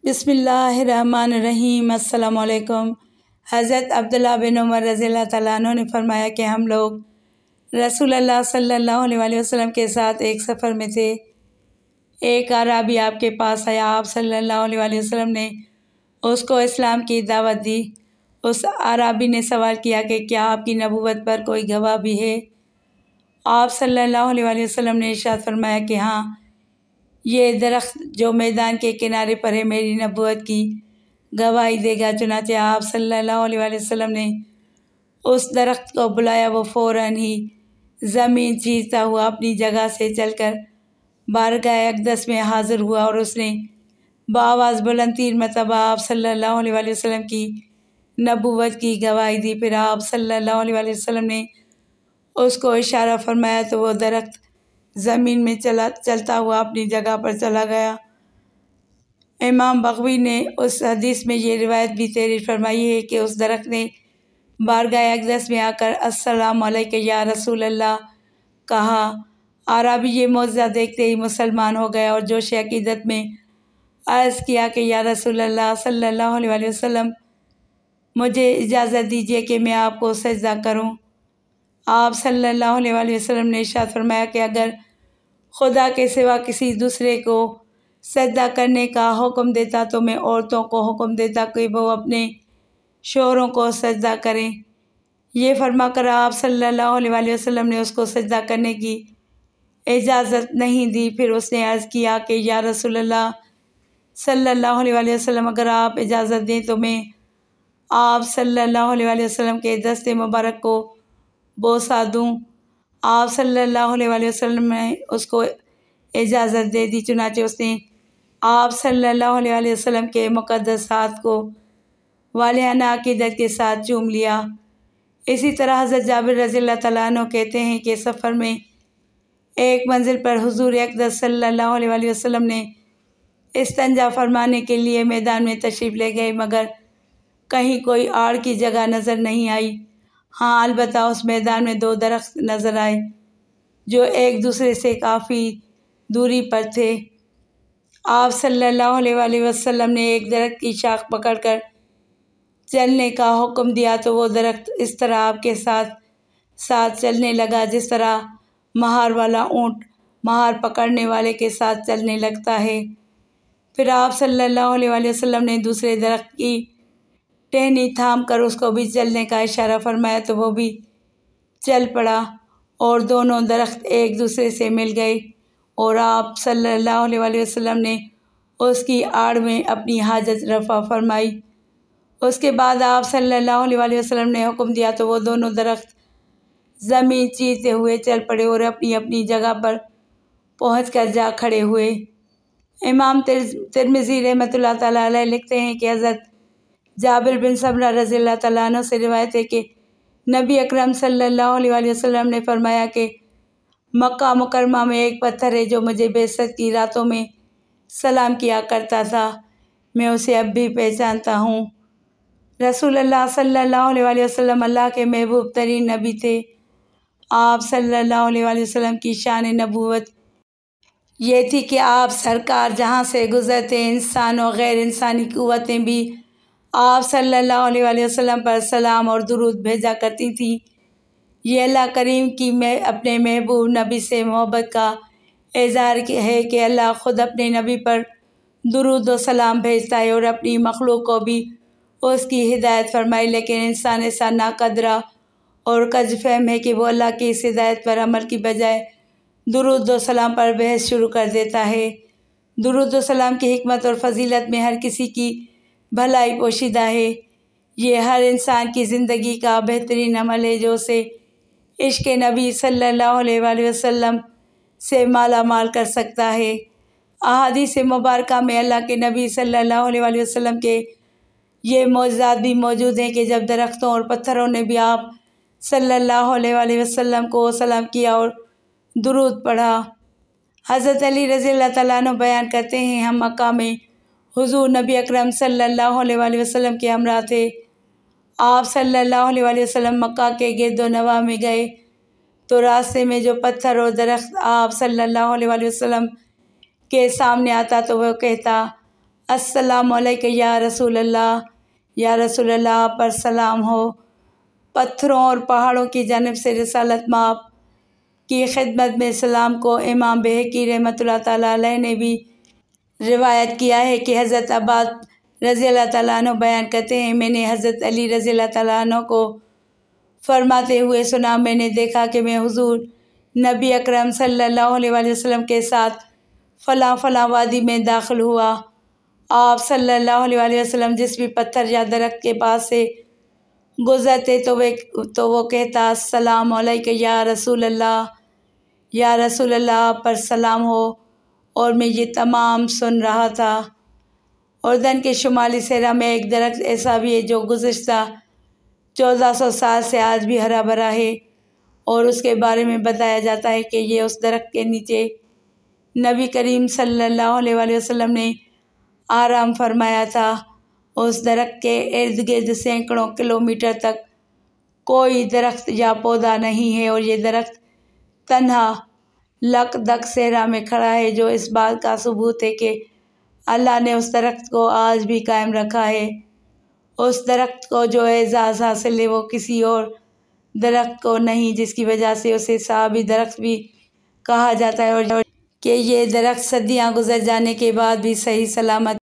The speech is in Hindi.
बिस्मिल्लाहिर्रहमानिर्रहीम। अस्सलामु अलैकुम। हज़रत अब्दुल्लाह बिन उमर रज़ियल्लाहु तआला अन्हु ने फरमाया कि हम लोग रसूलुल्लाह सल्लल्लाहु अलैहि वसल्लम के साथ एक सफ़र में थे। एक आराबी आपके पास आया। आप सल्लल्लाहु अलैहि वसल्लम ने उसको इस्लाम की दावत दी। उस आराबी ने सवाल किया कि क्या आपकी नबूवत पर कोई गवाह भी है? आप सल्लल्लाहु अलैहि वसल्लम ने इरशाद फरमाया कि हाँ, ये दरख्त जो मैदान के किनारे पर है मेरी नबूवत की गवाही देगा। चुनांचे आप सल्लल्लाहु अलैहि वसल्लम ने उस दरख्त को बुलाया। वो फ़ौरन ही ज़मीन चीरता हुआ अपनी जगह से चलकर बारगाह अक़दस में हाज़िर हुआ और उसने बाआवाज़ बुलंद 3 मरतबा आप सल्लल्लाहु अलैहि वसल्लम की नबूवत की गवाही दी। फिर आप सल्लल्लाहु अलैहि वसल्लम ने उसको इशारा फरमाया तो वो दरख्त ज़मीन में चलता हुआ अपनी जगह पर चला गया। इमाम बग़वी ने उस हदीस में ये रिवायत भी तहरीर फरमाई है कि उस दरख्त ने बारगाह अक़दस में आकर अस्सलामु अलैका या रसूल अल्लाह कहा। आराबी ये मौज़ा देखते ही मुसलमान हो गया और जोश अक़ीदत में अर्ज़ किया कि या रसूल अल्लाह सल्लल्लाहु अलैहि वसल्लम, मुझे इजाज़त दीजिए कि मैं आपको सजदा करूं। आप सल्लल्लाहु अलैहि वसल्लम ने इरशाद फरमाया कि अगर खुदा के सिवा किसी दूसरे को सजदा करने का हुक्म देता तो मैं औरतों को हुक्म देता कि वो अपने शोहरों को सजदा करें। ये फरमा कर आप सल्लल्लाहु अलैहि वसल्लम ने उसको सजदा करने की इजाज़त नहीं दी। फिर उसने अर्ज़ किया कि या रसूल अल्लाह सल्लल्लाहु अलैहि वसल्लम, अगर आप इजाज़त दें तो मैं आप सल्लल्लाहु अलैहि वसल्लम के दस्ते मुबारक को बोसा दूँ। आप सल्लल्लाहु अलैहि वसल्लम ने उसको इजाज़त दे दी। चुनांचे उसने आप सल्लल्लाहु अलैहि वसल्लम के मुक़द्दस हाथ को वालियाना अक़ीदत के साथ चूम लिया। इसी तरह हज़रत जाबिर रज़ियल्लाहु तआला अन्हु कहते हैं कि सफ़र में एक मंजिल पर हुज़ूर अक़दस सल्लल्लाहु अलैहि वसल्लम ने इस्तिंजा फरमाने के लिए मैदान में तशरीफ़ ले गए, मगर कहीं कोई आड़ की जगह नज़र नहीं आई। हाँ, अलबत्ता उस मैदान में 2 दरख्त नज़र आए जो एक दूसरे से काफ़ी दूरी पर थे। आप सल्लल्लाहु अलैहि वसल्लम ने एक दरख्त की शाख पकड़कर चलने का हुक्म दिया तो वो दरख्त इस तरह आपके साथ साथ चलने लगा जिस तरह महार वाला ऊँट महार पकड़ने वाले के साथ चलने लगता है। फिर आप सल्लल्लाहु अलैहि वसल्लम ने दूसरे दरख्त की टहनी थाम कर उसको भी चलने का इशारा फरमाया तो वो भी चल पड़ा और दोनों दरख्त एक दूसरे से मिल गए और आप सल्लल्लाहु अलैहि वसल्लम ने उसकी आड़ में अपनी हाजत रफ़ा फरमाई। उसके बाद आप सल्लल्लाहु अलैहि वसल्लम ने हुक्म दिया तो वो दोनों दरख्त ज़मीन चीरते हुए चल पड़े और अपनी अपनी जगह पर पहुंचकर जा खड़े हुए। इमाम तिर्मिज़ी रहमतुल्लाह तआला अलैह लिखते हैं कि हज़रत जाबिर बिन समरा रज़ियल्लाहु तआला अन्हु से रिवायत है कि नबी अकरम सल्लल्लाहु अलैहि वसल्लम ने फरमाया कि मक्का मुकरमा में एक पत्थर है जो मुझे बेइज्जत की रातों में सलाम किया करता था, मैं उसे अब भी पहचानता हूँ। रसूलुल्लाह सल्लल्लाहु अलैहि वसल्लम अल्लाह के महबूब तरीन नबी थे। आप सल्लल्लाहु अलैहि वसल्लम की शान नबूवत ये थी कि आप सरकार जहाँ से गुज़रते इंसान और गैर इंसानी क़ुव्वतें भी आप सल्लल्लाहु अलैहि वसल्लम पर सलाम और दुरूद भेजा करती थीं। ये अल्लाह करीम की मैं अपने महबूब नबी से मोहब्बत का इज़हार है कि अल्लाह ख़ुद अपने नबी पर दुरूद व सलाम भेजता है और अपनी मखलूक को भी उसकी हिदायत फरमाई। लेकिन इंसान ऐसा नाक़दरा और कजफ़हम है कि वो अल्लाह की इस हिदायत पर अमल की बजाय दुरूद व सलाम पर बहस शुरू कर देता है। दुरूद व सलाम की हिकमत और फ़जीलत में हर किसी की भलाई पोशीदा है। ये हर इंसान की ज़िंदगी का बेहतरीन अमल है जो उसे इश्क़ नबी सल्लल्लाहु अलैहि वसल्लम से माला माल कर सकता है। अहादीस मुबारका में अल्लाह के नबी सल्लल्लाहु अलैहि वसल्लम के ये मौज़ात भी मौजूद हैं कि जब दरख्तों और पत्थरों ने भी आप सल्लल्लाहु अलैहि वसल्लम को सलाम किया और दुरूद पढ़ा। हज़रत अली रज़ियल्लाहु तआला अन्हु बयान करते हैं, हम मक्का में हुज़ूर नबी अकरम सल्लल्लाहु अलैहि वसल्लम के हमरा थे। आप सल्लल्लाहु अलैहि वसल्लम मक्का के गिरदो नवाह में गए तो रास्ते में जो पत्थर और दरख्त आप सल्लल्लाहु अलैहि वसल्लम के सामने आता तो वह कहता अस्सलामु अलैका या रसूल अल्लाह, या रसूल अल्लाह आप पर सलाम हो। पत्थरों और पहाड़ों की जानिब से रिसालत माप की खिदमत में सलाम को इमाम बहकी रहमतुल्लाह ताला अलैह ने भी रिवायत किया है कि हज़रत अब्बास रज़ी अल्लाह ताला अन्हु बयान करते हैं, मैंने हज़रत अली रज़ी अल्लाह ताला अन्हु को फरमाते हुए सुना, मैंने देखा कि मैं हुज़ूर नबी अकरम सल्लल्लाहु अलैहि वसल्लम के साथ फ़लाँ फ़लाँ वादी में दाखिल हुआ। आप सल्लल्लाहु अलैहि वसल्लम जिस भी पत्थर या दरख्त के पास से गुज़रते तो वो कहता, अस्सलामु अलैका या रसूल अल्लाह, या रसूल अल्लाह आप पर सलाम हो। और मैं ये तमाम सुन रहा था। उर्दन के शुमाली सहरा में एक दरख्त ऐसा भी है जो गुज़िश्ता 1400 साल से आज भी हरा भरा है, और उसके बारे में बताया जाता है कि ये उस दरख्त के नीचे नबी करीम सल्लल्लाहु अलैहि वसल्लम ने आराम फरमाया था। उस दरख्त के इर्द गिर्द सैकड़ों किलोमीटर तक कोई दरख्त या पौधा नहीं है, और ये दरख्त तन्हा लकदक सहरा में खड़ा है, जो इस बात का सबूत है कि अल्लाह ने उस दरख्त को आज भी कायम रखा है। उस दरख्त को जो एजाज़ हासिल है वो किसी और दरख्त को नहीं, जिसकी वजह से उसे सहाबी दरख्त भी कहा जाता है, और कि ये दरख्त सदियाँ गुजर जाने के बाद भी सही सलामत